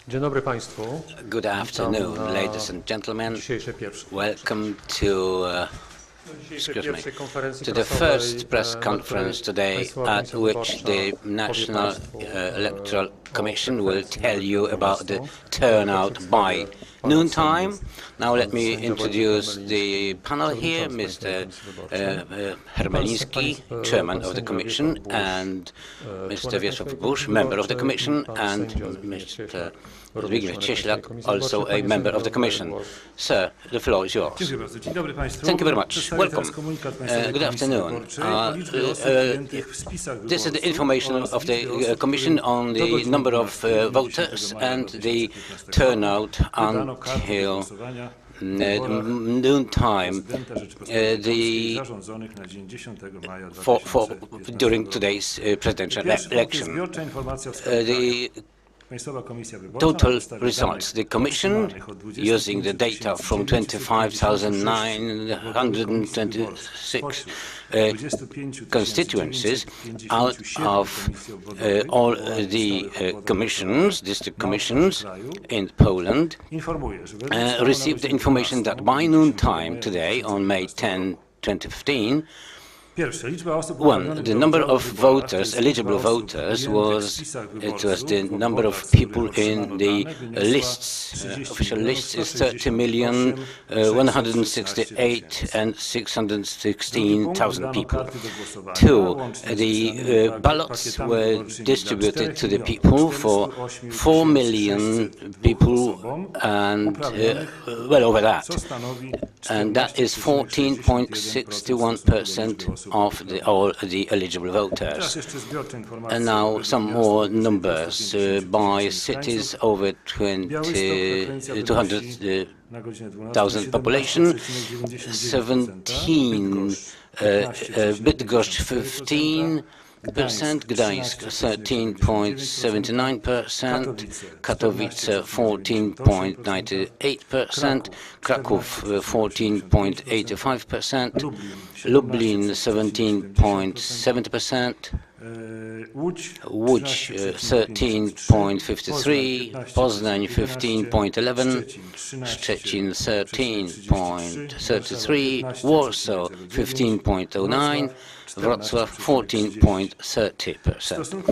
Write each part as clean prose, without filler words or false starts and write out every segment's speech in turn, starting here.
Dzień dobry Państwu. Good afternoon, ladies and gentlemen. Welcome to the first press conference today at which the National Electoral Commission will tell you about the turnout by noontime. Now let me introduce the panel here, Mr. Hermeliński, Chairman of the Commission, and Mr. Wiesław Bush, Member of the Commission, and Mr. Zbigniew Cieślak, also a member of the Commission. Sir, the floor is yours. Thank you very much. Welcome. Good afternoon. This is the information of the Commission on the number of voters and the turnout until noontime during today's presidential election. The total results. The Commission, using the data from 25,926 constituencies out of all the commissions, district commissions in Poland, received the information that by noontime today, on May 10, 2015, the number of voters, eligible voters, was the number of people in the lists. Official lists is 30,168,616 people. The ballots were distributed to the people for 4 million people and well over that. And that is 14.61% of all the eligible voters. And now some more numbers. By cities over 200,000 population, 17, Bydgoszcz 15%, Gdańsk 13.79%, Katowice 14.98%, Kraków 14.85%, Lublin 17.70%, Łódź 13.53%, Poznań 15.11%, Szczecin 13.33%, Warsaw 15.09%, Wrocław 14.30%.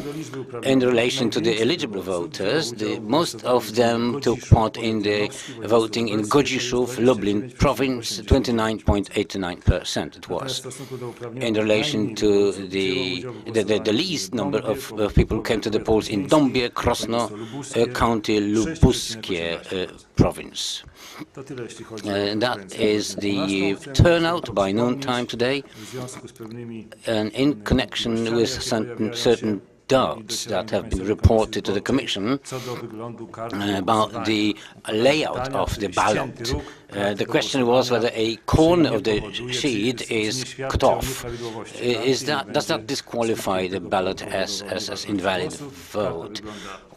In relation to the eligible voters, most of them took part in the voting in Godziszów, Lublin province, 29.89% it was. In relation to the least number of people came to the polls in Dąbie, Krosno, County Lubuskie province. That is the turnout by noontime today, and in connection with certain doubts that have been reported to the Commission about the layout of the ballot. The question was whether a corner of the sheet is cut off. Does that disqualify the ballot as invalid vote?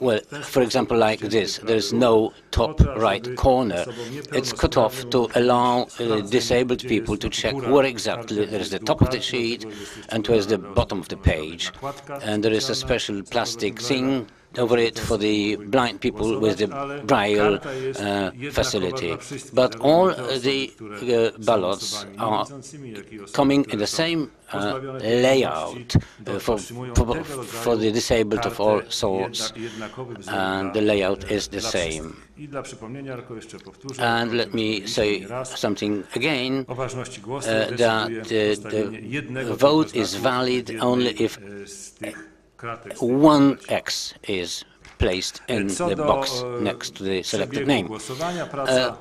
Well, for example, like this, there is no top right corner. It's cut off to allow disabled people to check where exactly there is the top of the sheet and where is the bottom of the page. And there is a special plastic thing over it for the blind people with the Braille facility. But all the ballots are coming in the same layout for the disabled of all sorts, and the layout is the same. And let me say something again, that the vote is valid only if one X is placed in the box next to the selected name. The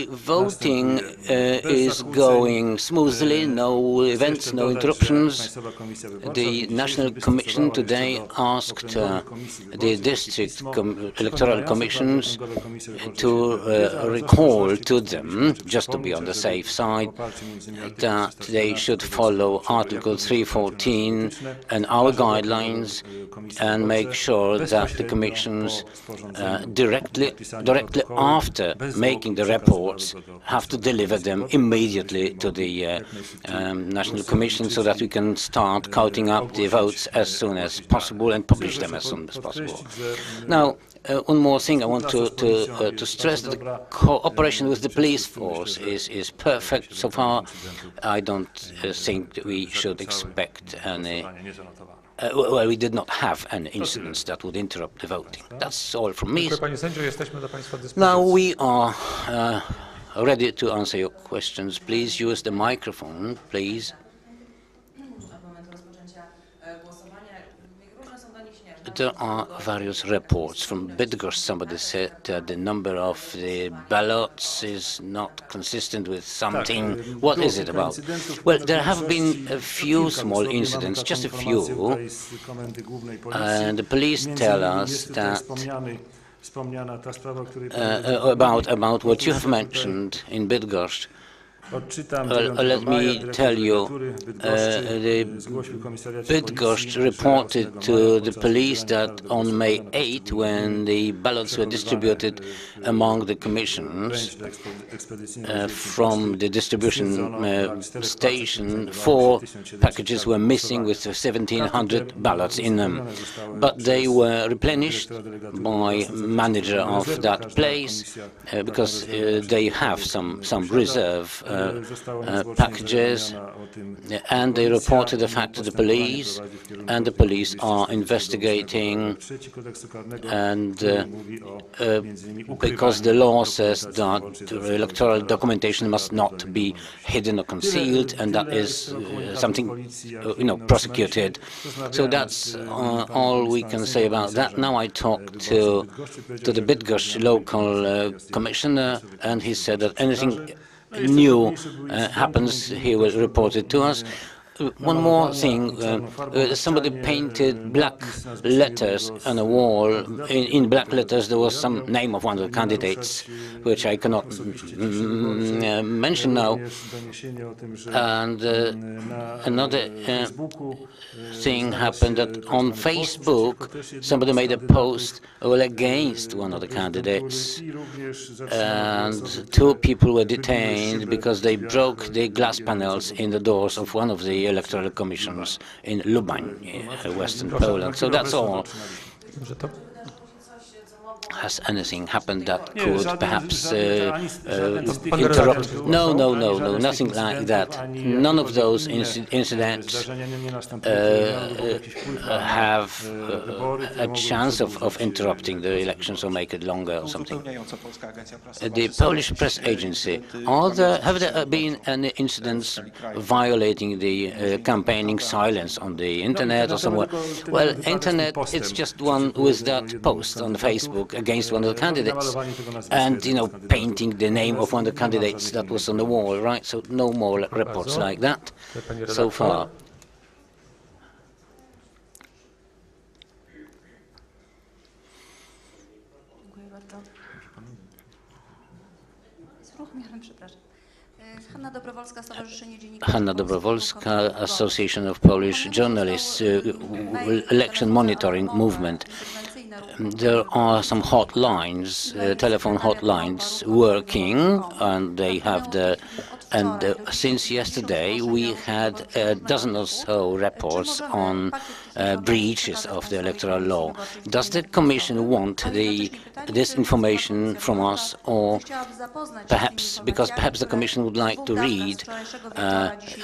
voting is going smoothly, no events, no interruptions. The National Commission today asked the district electoral commissions to recall to them, just to be on the safe side, that they should follow Article 314 and our guidelines and make sure sure that the commissions directly after making the reports have to deliver them immediately to the National Commission so that we can start counting up the votes as soon as possible and publish them as soon as possible. Now, one more thing I want to stress, that the cooperation with the police force is perfect so far. I don't think that we should expect any. Well, we did not have any incidents that would interrupt the voting. That's all from me. Now we are ready to answer your questions. Please use the microphone, please. There are various reports from Bydgoszcz. Somebody said that the number of the ballots is not consistent with something. What is it about? Well, there have been a few small incidents, just a few, and the police tell us that about what you have mentioned in Bydgoszcz. Let me tell you, the Bydgoszcz reported to the police that on May 8, when the ballots were distributed among the commissions from the distribution station, 4 packages were missing with 1,700 ballots in them. But they were replenished by manager of that place because they have some reserve packages, and they reported the fact to the police, and the police are investigating, and because the law says that the electoral documentation must not be hidden or concealed, and that is something prosecuted. So that's all we can say about that. Now I talked to the Bydgoszcz local commissioner, and he said that anything new happens, he will report it to us. One more thing, somebody painted black letters on a wall. In black letters there was some name of one of the candidates, which I cannot mention now. And another thing happened, that on Facebook somebody made a post against one of the candidates, and 2 people were detained because they broke the glass panels in the doors of one of the electoral commissions in Lubań, western Poland. So that's all. Has anything happened that could perhaps interrupt? No, nothing like that. None of those incidents have a chance of interrupting the elections or make it longer or something. The Polish press agency, have there been any incidents violating the campaigning silence on the internet or somewhere? Well, internet, it's just one with that post on Facebook against one of the candidates, and painting the name of one of the candidates that was on the wall, right? So no more reports like that so far. Hanna Dobrowolska, Association of Polish Journalists, Election Monitoring Movement. There are some hotlines, telephone hotlines working, and they have and since yesterday we had a dozen or so reports on breaches of the electoral law. Does the Commission want this information from us, or perhaps the Commission would like to read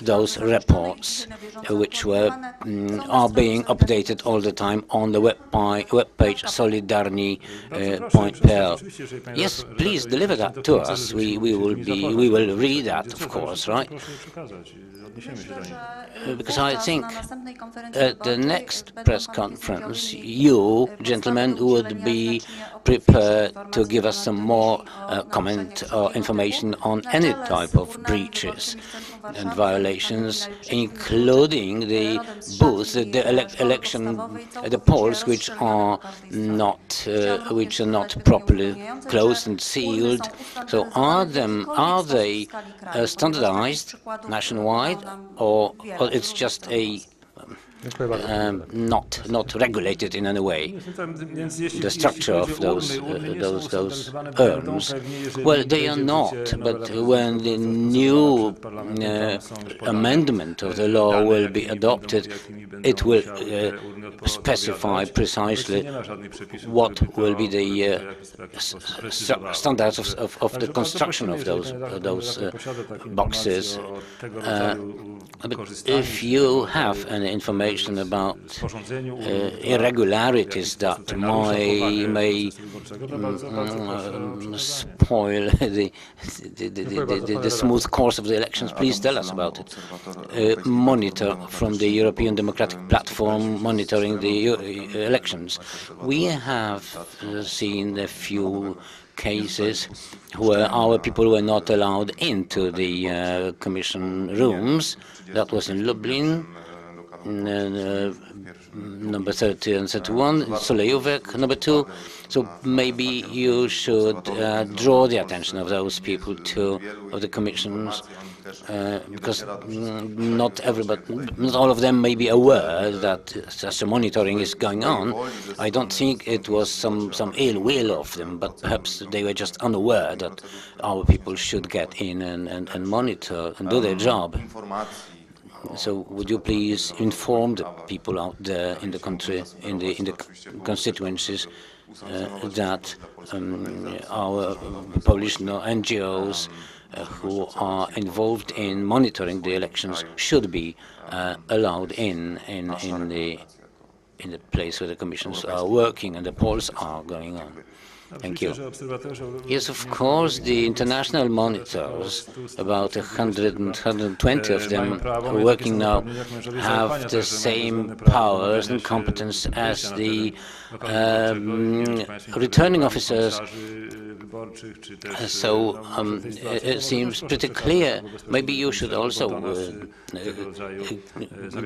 those reports, which are being updated all the time on the webpage solidarni.pl? Yes, please deliver that to us. We will read that, of course, right? Because I think at the next press conference, you, gentlemen, would be prepared to give us some more comment or information on any type of breaches and violations, including the booths, the polls which are not properly closed and sealed. So are they standardized nationwide, or it's just a not regulated in any way. The structure of those urns, well, they are not. But when the new amendment of the law will be adopted, it will specify precisely what will be the standards of the construction of those boxes. But if you have any information about irregularities that may spoil the smooth course of the elections, please tell us about it. Monitor from the European Democratic Platform monitoring the elections. We have seen a few cases where our people were not allowed into the commission rooms. That was in Lublin, number 30 and 31, Solejówek, number 2. So maybe you should draw the attention of those people of the commissions, because not all of them may be aware that such a monitoring is going on. I don't think it was some ill will of them, but perhaps they were just unaware that our people should get in and monitor and do their job. So would you please inform the people out there in the country, in the constituencies, that our Polish NGOs who are involved in monitoring the elections should be allowed in the place where the commissions are working and the polls are going on. Thank you. Yes, of course, the international monitors, about 120 of them working now, have the same powers and competence as the returning officers. So it seems pretty clear. Maybe you should also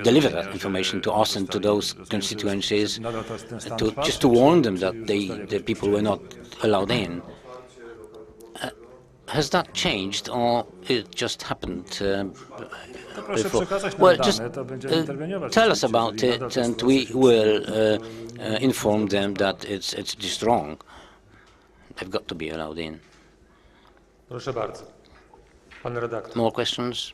deliver that information to us and to those constituencies, just to warn them that the people were not allowed in. Has that changed, or it just happened before? Well, just tell us about it, and we will inform them that it's just wrong. They've got to be allowed in. More questions?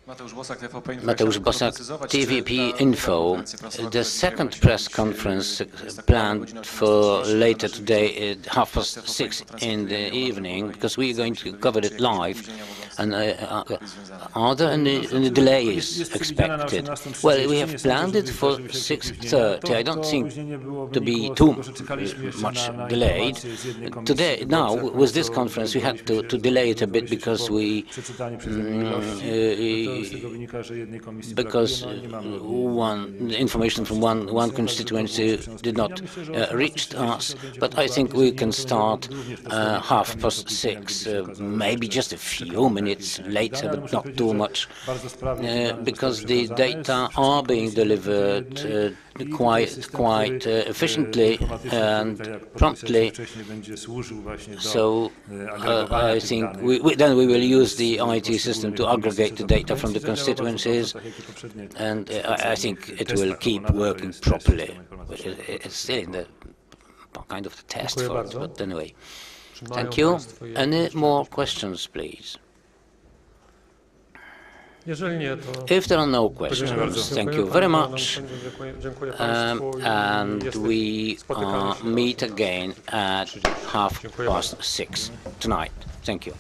Mateusz Bosak, TVP Info. The second press conference planned for later today at 6:30 in the evening, because we are going to cover it live. And are there any delays expected? Well, we have planned it for 6:30. I don't think to be too much delayed. Today, now, with this conference, we had to delay it a bit because information from one constituency did not reach us. But I think we can start 6:30, maybe just a few minutes later, but not too much, because the data are being delivered quite efficiently and promptly. So I think then we will use the IT system to aggregate the data from the constituencies, and I think it will keep working properly. It's still in the kind of the test for it, but anyway. Thank you. Any more questions, please? If there are no questions, thank you very much, and we meet again at 6:30 tonight. Thank you.